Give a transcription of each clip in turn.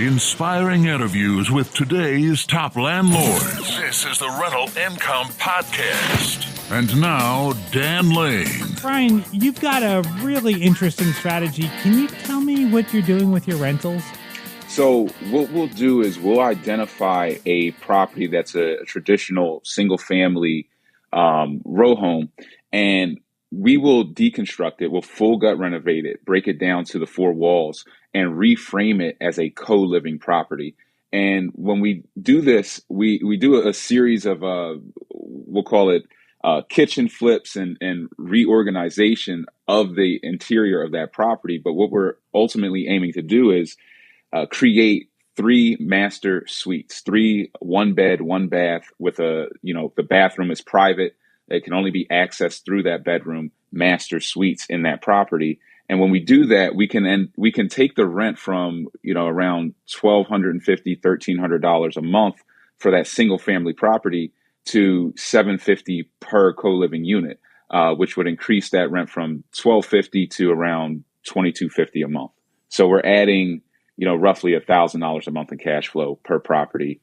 Inspiring interviews with today's top landlords. This is the Rental Income Podcast. And now, Dan Lane. Brian, you've got a really interesting strategy. Can you tell me what you're doing with your rentals? So what we'll do is we'll identify a property that's a traditional single-family row home, and we will deconstruct it, we'll full gut renovate it, break it down to the four walls, and reframe it as a co-living property. And when we do this, we do a series of, we'll call it kitchen flips and reorganization of the interior of that property. But what we're ultimately aiming to do is create 3 master suites, 3 one bed, one bath with the bathroom is private. It can only be accessed through that bedroom, master suites in that property. And when we do that, we can take the rent from, around $1,250, $1,300 a month for that single family property to $750 per co-living unit, which would increase that rent from $1,250 to around $2,250 a month. So we're adding, roughly $1,000 a month in cash flow per property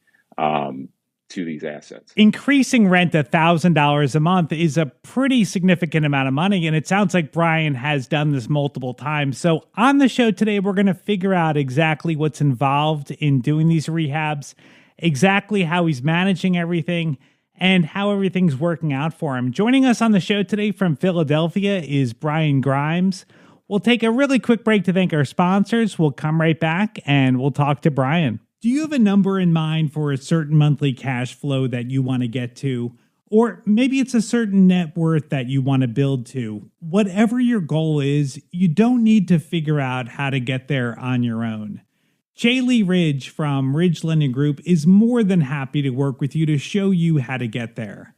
to these assets. Increasing rent $1,000 a month is a pretty significant amount of money, and it sounds like Brian has done this multiple times. So on the show today, we're going to figure out exactly what's involved in doing these rehabs, exactly how he's managing everything, and how everything's working out for him. Joining us on the show today from Philadelphia is Brian Grimes. We'll take a really quick break to thank our sponsors. We'll come right back and we'll talk to Brian. Do you have a number in mind for a certain monthly cash flow that you want to get to? Or maybe it's a certain net worth that you want to build to. Whatever your goal is, you don't need to figure out how to get there on your own. Jaylee Ridge from Ridge Lending Group is more than happy to work with you to show you how to get there.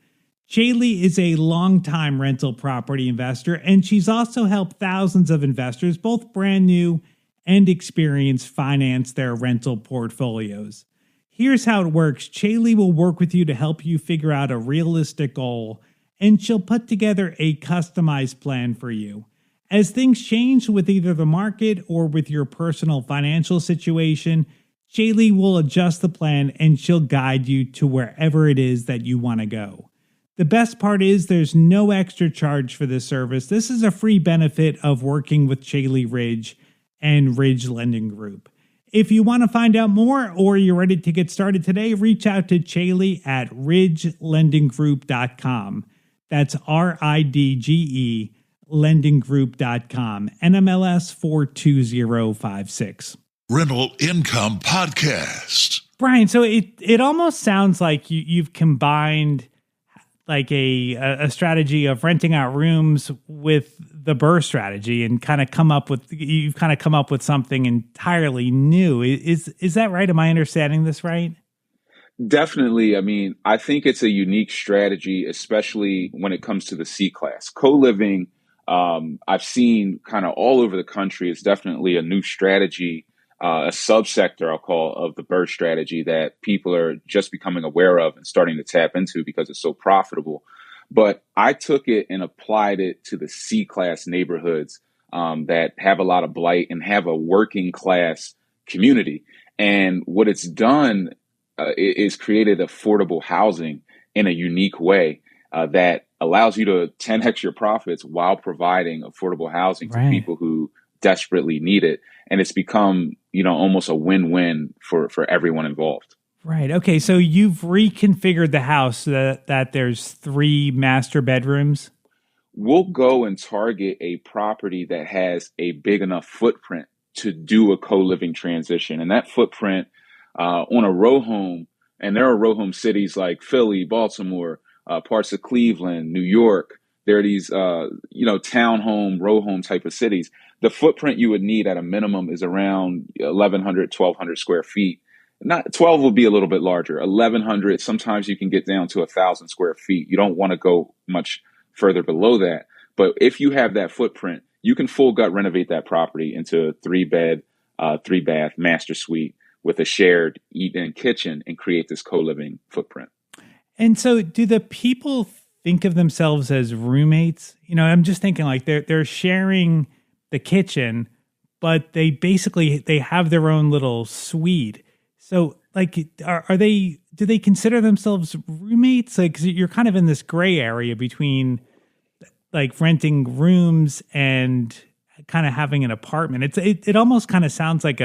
Jaylee is a longtime rental property investor, and she's also helped thousands of investors, both brand new and experienced, finance their rental portfolios. Here's how it works. Jaylee will work with you to help you figure out a realistic goal, and she'll put together a customized plan for you. As things change with either the market or with your personal financial situation, Jaylee will adjust the plan and she'll guide you to wherever it is that you want to go. The best part is there's no extra charge for this service. This is a free benefit of working with Jaylee Ridge and Ridge Lending Group. If you want to find out more or you're ready to get started today, reach out to Jaylee at ridgelendinggroup.com. That's RIDGE lendinggroup.com. NMLS 42056. Rental Income Podcast. Brian, so it almost sounds like you've combined like a strategy of renting out rooms with the BRRRR strategy and you've kind of come up with something entirely new. Is that right? Am I understanding this right? Definitely. I mean, I think it's a unique strategy, especially when it comes to the C class. Co-living, I've seen kind of all over the country. It's definitely a new strategy, a subsector, I'll call, of the BRRRR strategy that people are just becoming aware of and starting to tap into because it's so profitable. But I took it and applied it to the C-class neighborhoods that have a lot of blight and have a working class community. And what it's done is created affordable housing in a unique way that allows you to 10x your profits while providing affordable housing to people who desperately need it. And it's become, almost a win-win for everyone involved. Right. Okay. So you've reconfigured the house so that there's 3 master bedrooms. We'll go and target a property that has a big enough footprint to do a co-living transition. And that footprint on a row home, and there are row home cities like Philly, Baltimore, parts of Cleveland, New York. There are these, townhome, row home type of cities. The footprint you would need at a minimum is around 1,100, 1,200 square feet. Not 12 will be a little bit larger. 1,100, sometimes you can get down to 1,000 square feet. You don't want to go much further below that. But if you have that footprint, you can full gut renovate that property into a 3-bed, 3-bath master suite with a shared eat-in kitchen and create this co-living footprint. And so do the people think of themselves as roommates? I'm just thinking like they're sharing the kitchen, but they have their own little suite. So like, do they consider themselves roommates? Like, 'cause you're kind of in this gray area between like renting rooms and kind of having an apartment. It almost kind of sounds like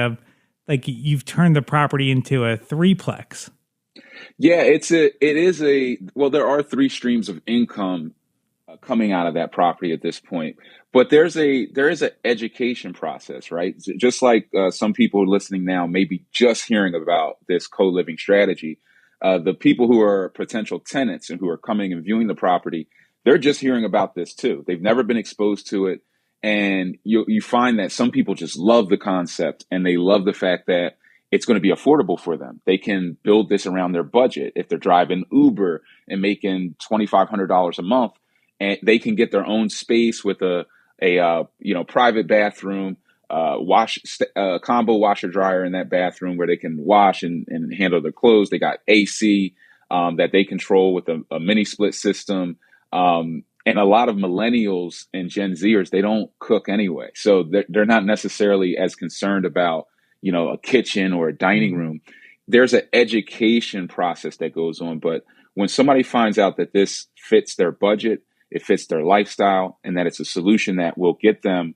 you've turned the property into a threeplex. Yeah, well, there are three streams of income coming out of that property at this point. But there is an education process, right? Just like some people listening now may be just hearing about this co-living strategy. The people who are potential tenants and who are coming and viewing the property, they're just hearing about this too. They've never been exposed to it. And you find that some people just love the concept and they love the fact that it's going to be affordable for them. They can build this around their budget. If they're driving Uber and making $2,500 a month, and they can get their own space with a private bathroom, combo washer dryer in that bathroom where they can wash and handle their clothes. They got AC that they control with a mini split system. And a lot of millennials and Gen Zers, they don't cook anyway. So they're not necessarily as concerned about, a kitchen or a dining room. There's an education process that goes on. But when somebody finds out that this fits their budget, it fits their lifestyle, and that it's a solution that will get them,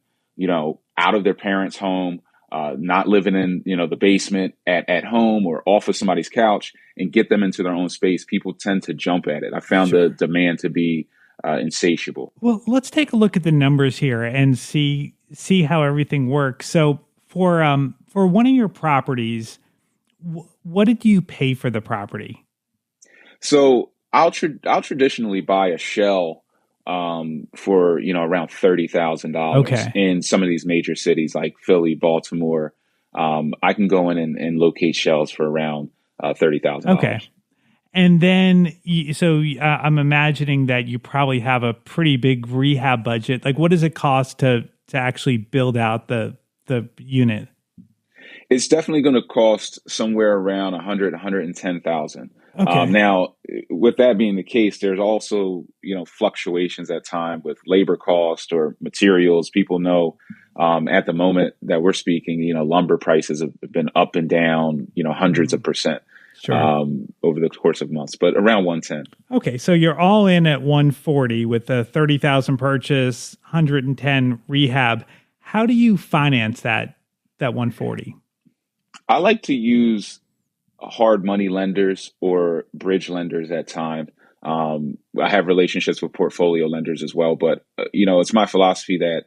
out of their parents' home, not living in, the basement at home or off of somebody's couch, and get them into their own space, people tend to jump at it. I found the demand to be insatiable. Well, let's take a look at the numbers here and see how everything works. So for one of your properties, what did you pay for the property? So I'll traditionally buy a shell for around $30,000 in some of these major cities like Philly, Baltimore. I can go in and locate shells for around $30,000. Okay. And then, I'm imagining that you probably have a pretty big rehab budget. Like, what does it cost to actually build out the unit? It's definitely going to cost somewhere around $110,000. Okay. Now, with that being the case, there's also, fluctuations at time with labor cost or materials. People know at the moment that we're speaking, lumber prices have been up and down, hundreds of percent. Sure. Over the course of months, but around 110. Okay, so you're all in at 140 with the 30,000 purchase, 110 rehab. How do you finance that 140? I like to use hard money lenders or bridge lenders at time. I have relationships with portfolio lenders as well, but it's my philosophy that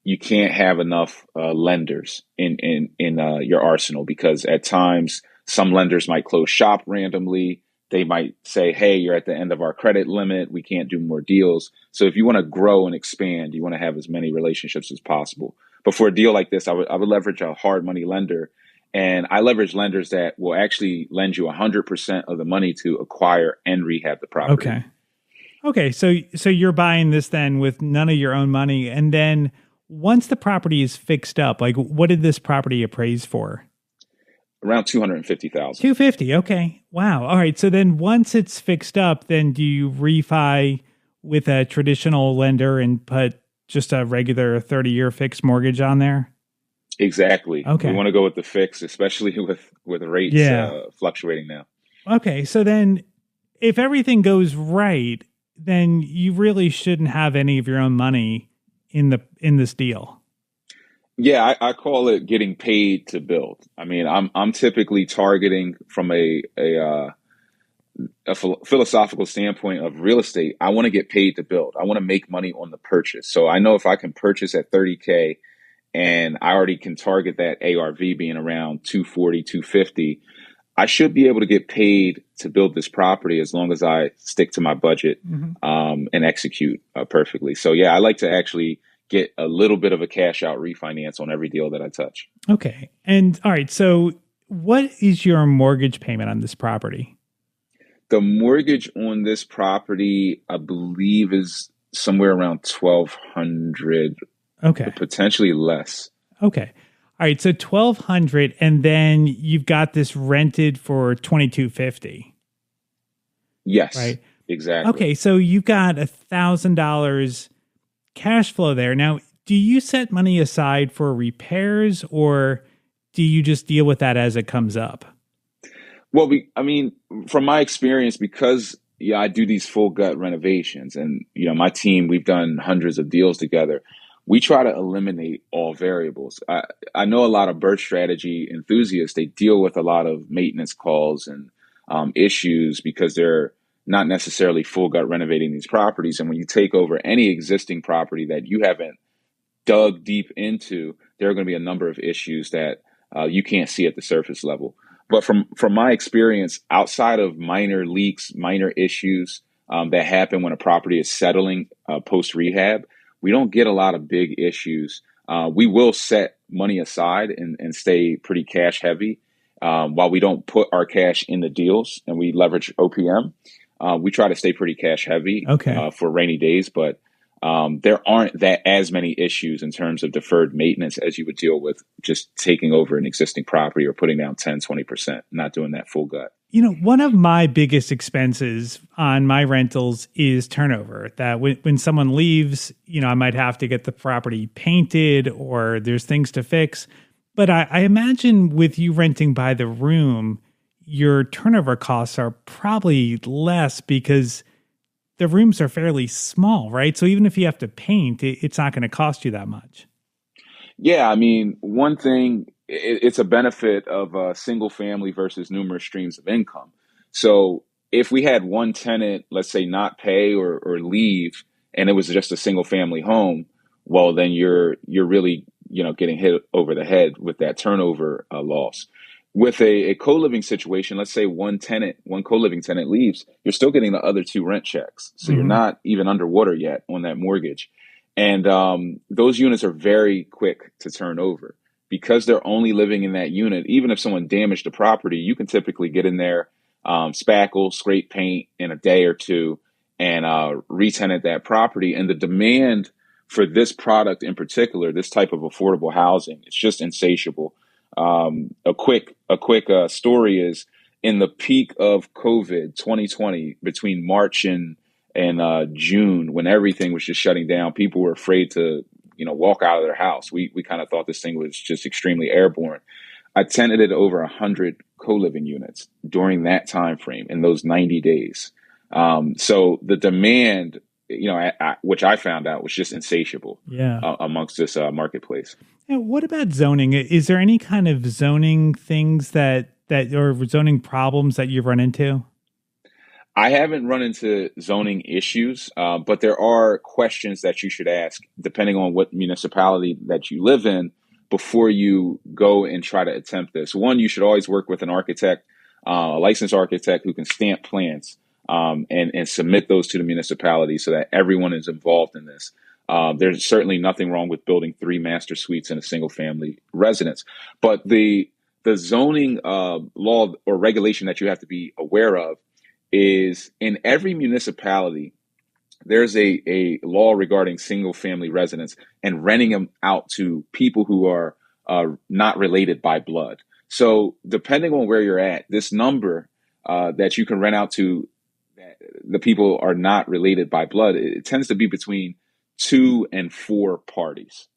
you can't have enough lenders in your arsenal, because at times some lenders might close shop randomly. They might say, hey, you're at the end of our credit limit. We can't do more deals. So if you want to grow and expand, you want to have as many relationships as possible. But for a deal like this, I would leverage a hard money lender. And I leverage lenders that will actually lend you 100% of the money to acquire and rehab the property. Okay. So you're buying this then with none of your own money. And then once the property is fixed up, like, what did this property appraise for? Around $250,000. $250,000. Okay. Wow. All right. So then once it's fixed up, then do you refi with a traditional lender and put just a regular 30-year fixed mortgage on there? Exactly. Okay. We want to go with the fix, especially with rates fluctuating now. Okay. So then if everything goes right, then you really shouldn't have any of your own money in this deal. Yeah, I call it getting paid to build. I mean, I'm typically targeting from a philosophical standpoint of real estate. I want to get paid to build. I want to make money on the purchase. So I know if I can purchase at $30K and I already can target that ARV being around 240, 250, I should be able to get paid to build this property as long as I stick to my budget and execute perfectly. So yeah, I like to actually get a little bit of a cash out refinance on every deal that I touch. Okay. And all right. So what is your mortgage payment on this property? The mortgage on this property, I believe, is somewhere around $1,200. Okay. Potentially less. Okay. All right. So $1,200, and then you've got this rented for $2,250. Yes. Right. Exactly. Okay. So you've got $1,000 cash flow there. Now, Do you set money aside for repairs, or do you just deal with that as it comes up? Well, from my experience, because I do these full gut renovations, and my team, we've done hundreds of deals together. We try to eliminate all variables. I know a lot of birth strategy enthusiasts. They deal with a lot of maintenance calls and issues because they're not necessarily full gut renovating these properties. And when you take over any existing property that you haven't dug deep into, there are going to be a number of issues that you can't see at the surface level. But from my experience, outside of minor leaks, minor issues that happen when a property is settling post rehab, we don't get a lot of big issues. We will set money aside and stay pretty cash heavy while we don't put our cash in the deals and we leverage OPM. We try to stay pretty cash heavy for rainy days, but there aren't as many issues in terms of deferred maintenance as you would deal with just taking over an existing property or putting down 10, 20%, not doing that full gut. One of my biggest expenses on my rentals is turnover. That when someone leaves, I might have to get the property painted or there's things to fix. But I imagine with you renting by the room, your turnover costs are probably less because the rooms are fairly small, right? So even if you have to paint, it's not going to cost you that much. Yeah, one thing, it's a benefit of a single family versus numerous streams of income. So if we had one tenant, let's say, not pay or leave, and it was just a single family home, well, then you're really, getting hit over the head with that turnover loss. With a co-living situation, let's say one co-living tenant leaves, you're still getting the other two rent checks. So you're not even underwater yet on that mortgage. And those units are very quick to turn over because they're only living in that unit. Even if someone damaged the property, you can typically get in there, spackle, scrape paint in a day or two and re-tenant that property. And the demand for this product in particular, this type of affordable housing, it's just insatiable. A quick story is in the peak of COVID 2020, between March and June, when everything was just shutting down, people were afraid to walk out of their house. We kind of thought this thing was just extremely airborne. I tenanted over 100 co-living units during that time frame in those 90 days. So the demand, which I found out was just insatiable amongst this marketplace. And what about zoning? Is there any kind of zoning things that or zoning problems that you've run into? I haven't run into zoning issues, but there are questions that you should ask depending on what municipality that you live in before you go and try to attempt this. One, you should always work with an architect, a licensed architect who can stamp plans and submit those to the municipality so that everyone is involved in this. There's certainly nothing wrong with building 3 master suites in a single family residence, but the zoning law or regulation that you have to be aware of is in every municipality, there's a law regarding single family residents and renting them out to people who are not related by blood. So depending on where you're at, this number that you can rent out to the people are not related by blood, it tends to be between 2 and 4 parties.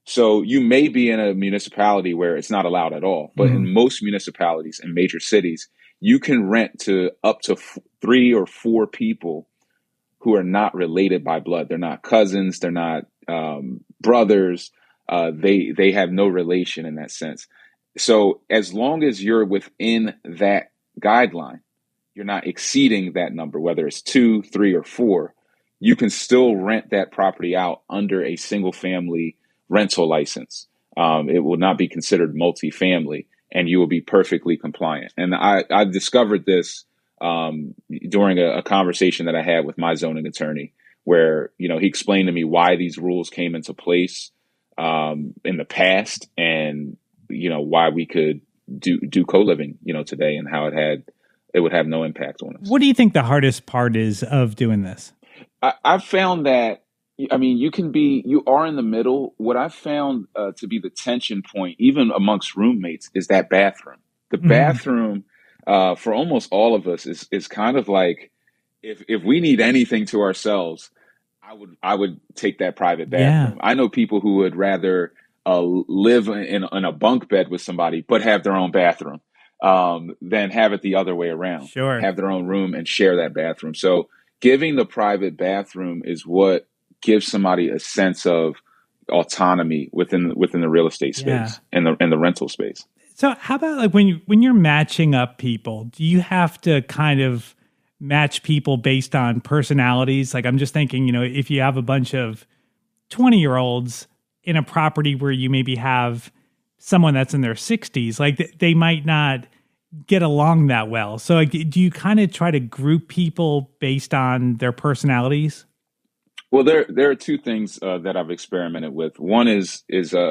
So you may be in a municipality where it's not allowed at all, but in most municipalities and major cities, you can rent to up to 3 or 4 people who are not related by blood. They're not cousins. They're not brothers. They have no relation in that sense. So as long as you're within that guideline, you're not exceeding that number, whether it's 2, 3, or 4, you can still rent that property out under a single family rental license. It will not be considered multifamily, and you will be perfectly compliant. And I discovered this during a conversation that I had with my zoning attorney, where he explained to me why these rules came into place in the past, and why we could do co-living today, and how it would have no impact on us. What do you think the hardest part is of doing this? I've found that, you are in the middle. What I've found to be the tension point, even amongst roommates, is that bathroom. The bathroom, for almost all of us, is kind of like, if we need anything to ourselves, I would take that private Yeah, bathroom. I know people who would rather live in a bunk bed with somebody, but have their own bathroom, than have it the other way around, sure. have their own room and share that bathroom. So giving the private bathroom is what gives somebody a sense of autonomy within the real estate Yeah. space and the rental space. So how about like when you're matching up people, do you have to kind of match people based on personalities? Like I'm just thinking, if you have a bunch of 20-year-olds in a property where you maybe have someone that's in their 60s, like they might not get along that well. So like, do you kind of try to group people based on their personalities? Well, there are two things that I've experimented with. One is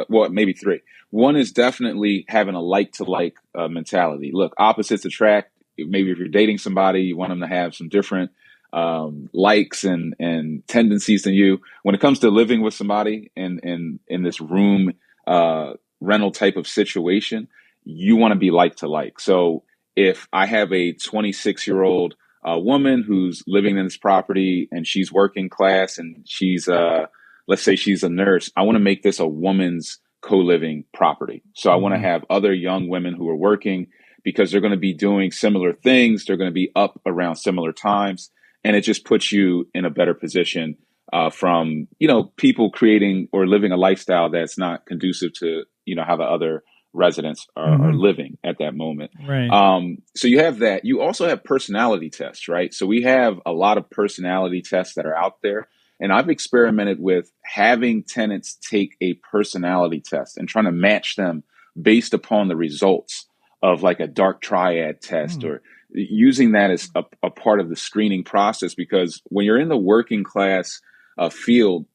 well, maybe three. One is definitely having a like to like mentality. Look, opposites attract. Maybe if you're dating somebody, you want them to have some different likes and tendencies than you. When it comes to living with somebody in this room rental type of situation, you want to be like to like. So if I have a 26-year-old woman who's living in this property and she's working class and she's let's say she's a nurse, I want to make this a woman's co-living property. So I want to Mhm. have other young women who are working because they're going to be doing similar things. They're going to be up around similar times, and it just puts you in a better position from people creating or living a lifestyle that's not conducive to how the other residents are Mhm. living at that moment. Right. So you have that. You also have personality tests, right? So we have a lot of personality tests that are out there. And I've experimented with having tenants take a personality test and trying to match them based upon the results of like a dark triad test, Hmm. or using that as a part of the screening process. Because when you're in the working class field,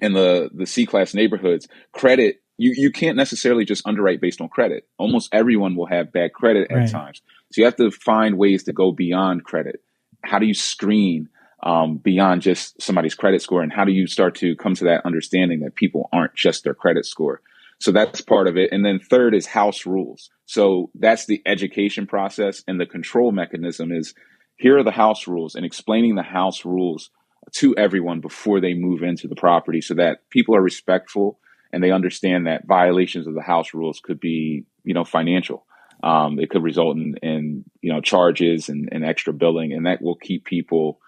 in the C class neighborhoods, credit, you can't necessarily just underwrite based on credit. Almost everyone will have bad credit at Right. times. So you have to find ways to go beyond credit. How do you screen beyond just somebody's credit score? And how do you start to come to that understanding that people aren't just their credit score? So that's part of it. And then third is house rules. So that's the education process, and the control mechanism is here are the house rules, and explaining the house rules to everyone before they move into the property so that people are respectful and they understand that violations of the house rules could be, financial. It could result in charges and extra billing, and that will keep people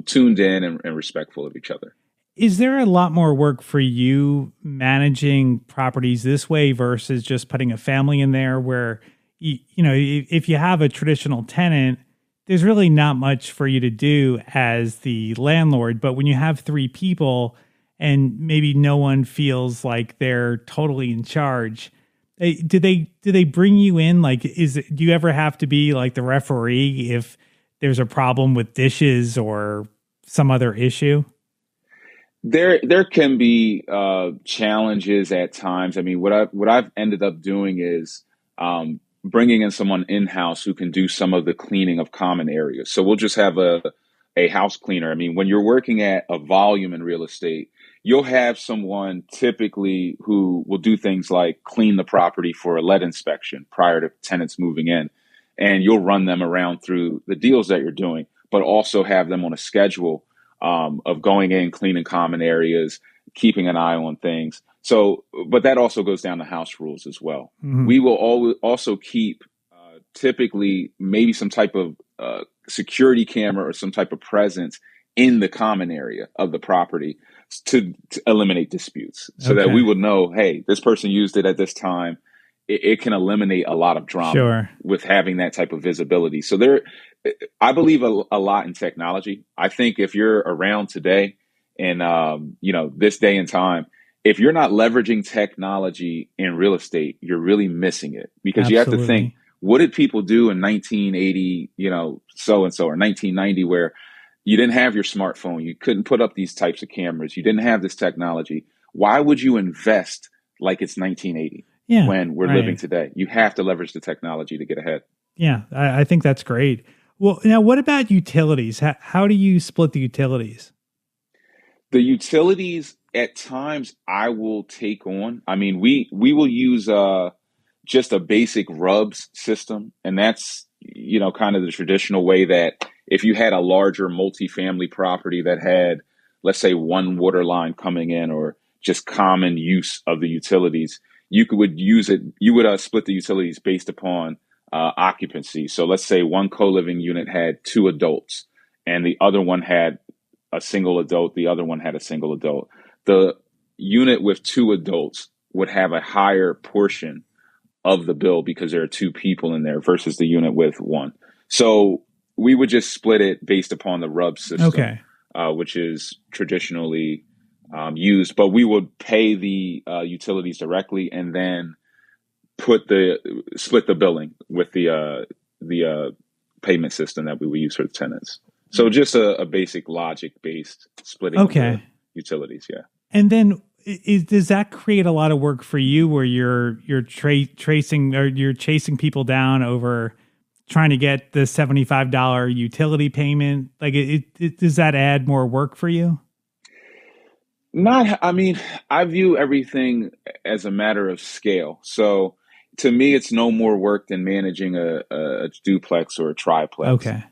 tuned in and respectful of each other. Is there a lot more work for you managing properties this way versus just putting a family in there where, if you have a traditional tenant, there's really not much for you to do as the landlord. But when you have three people and maybe no one feels like they're totally in charge, do they bring you in? Like, do you ever have to be like the referee if there's a problem with dishes or some other issue? There can be challenges at times. I mean, what I've ended up doing is bringing in someone in house who can do some of the cleaning of common areas. So we'll just have a house cleaner. I mean, when you're working at a volume in real estate, you'll have someone typically who will do things like clean the property for a lead inspection prior to tenants moving in, and you'll run them around through the deals that you're doing, but also have them on a schedule of going in, cleaning common areas, keeping an eye on things. So, but that also goes down to house rules as well. Mhm. We will also keep typically maybe some type of security camera or some type of presence in the common area of the property to eliminate disputes so that we Okay. would know, hey, this person used it at this time. It can eliminate a lot of drama Sure. with having that type of visibility. So I believe a lot in technology. I think if you're around today and, this day and time, if you're not leveraging technology in real estate, you're really missing it, because you have to think, Absolutely. what did people do in 1980, so and so, or 1990, where you didn't have your smartphone, you couldn't put up these types of cameras, you didn't have this technology. Why would you invest like it's 1980 Yeah. when we're living Right. today? You have to leverage the technology to get ahead. Yeah. I think that's great. Well, now what about utilities? How do you split the utilities? The utilities at times I will take on. I mean, we will use just a basic rubs system, and that's kind of the traditional way that if you had a larger multifamily property that had let's say one water line coming in or just common use of the utilities, you would split the utilities based upon occupancy. So let's say one co-living unit had two adults and the other one had a single adult, the other one had a single adult. The unit with two adults would have a higher portion of the bill because there are two people in there versus the unit with one. So we would just split it based upon the RUB system, which is traditionally used, but we would pay the utilities directly and then split the billing with the payment system that we would use for the tenants. So just a basic logic-based splitting of the utilities, yeah. And then does that create a lot of work for you where you're tracing or you're chasing people down over trying to get the $75 utility payment? Like, does that add more work for you? I view everything as a matter of scale. So to me, it's no more work than managing a duplex or a triplex. Okay.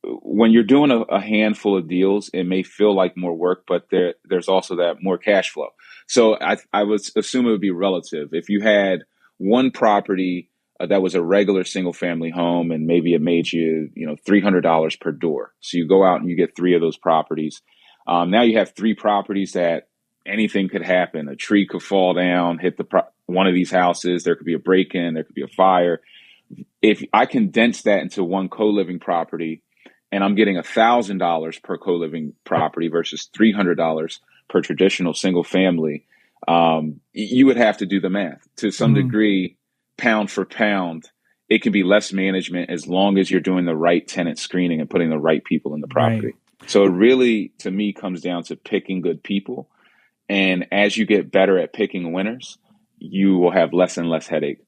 When you're doing a handful of deals, it may feel like more work, but there's also that more cash flow. So I would assume it would be relative. If you had one property that was a regular single family home and maybe it made you $300 per door. So you go out and you get three of those properties. Now you have three properties that anything could happen. A tree could fall down, hit one of these houses. There could be a break-in. There could be a fire. If I condense that into one co-living property and I'm getting $1,000 per co-living property versus $300 per traditional single family, you would have to do the math. To some degree, pound for pound, it can be less management as long as you're doing the right tenant screening and putting the right people in the property. Right. So it really, to me, comes down to picking good people. And as you get better at picking winners, you will have less and less headache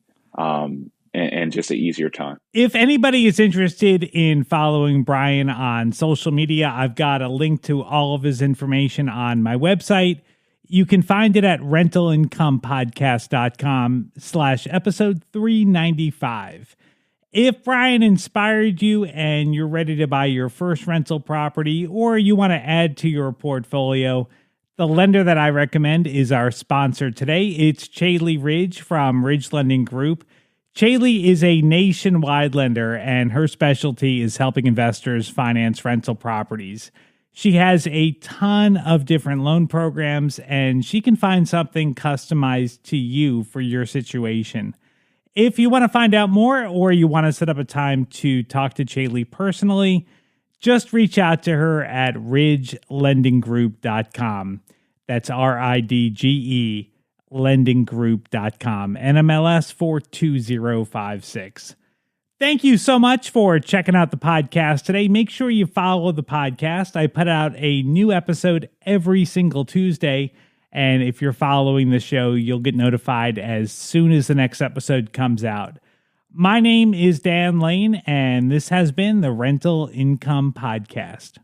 and just an easier time. If anybody is interested in following Brian on social media, I've got a link to all of his information on my website. You can find it at rentalincomepodcast.com/episode 395. If Brian inspired you and you're ready to buy your first rental property or you want to add to your portfolio, the lender that I recommend is our sponsor today. It's Chaley Ridge from Ridge Lending Group. Chaley is a nationwide lender and her specialty is helping investors finance rental properties. She has a ton of different loan programs and she can find something customized to you for your situation. If you want to find out more or you want to set up a time to talk to Chaley personally, just reach out to her at ridgelendinggroup.com. That's RIDGE lendinggroup.com. NMLS 42056. Thank you so much for checking out the podcast today. Make sure you follow the podcast. I put out a new episode every single Tuesday. And if you're following the show, you'll get notified as soon as the next episode comes out. My name is Dan Lane, and this has been the Rental Income Podcast.